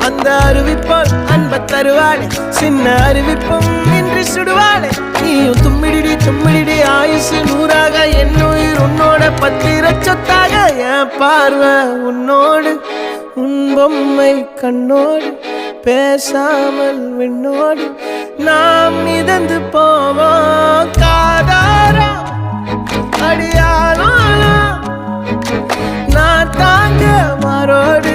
அந்த அறிவிப்போல் அன்ப தருவாளே சின்ன அறிவிப்பும் இன்று சுடுவாளே நீயும் தும்மிடி ஆயுசு நூறாக என் உயிர் உன்னோட பத்திர சொத்தாக என் பார்வை உன்னோடு உன் பொம்மை கண்ணோடு பேசாமல் விண்ணோடு நாம் மிதந்து போவோம் காதாரா அடியானாலும் நான் தாங்க மாறோடு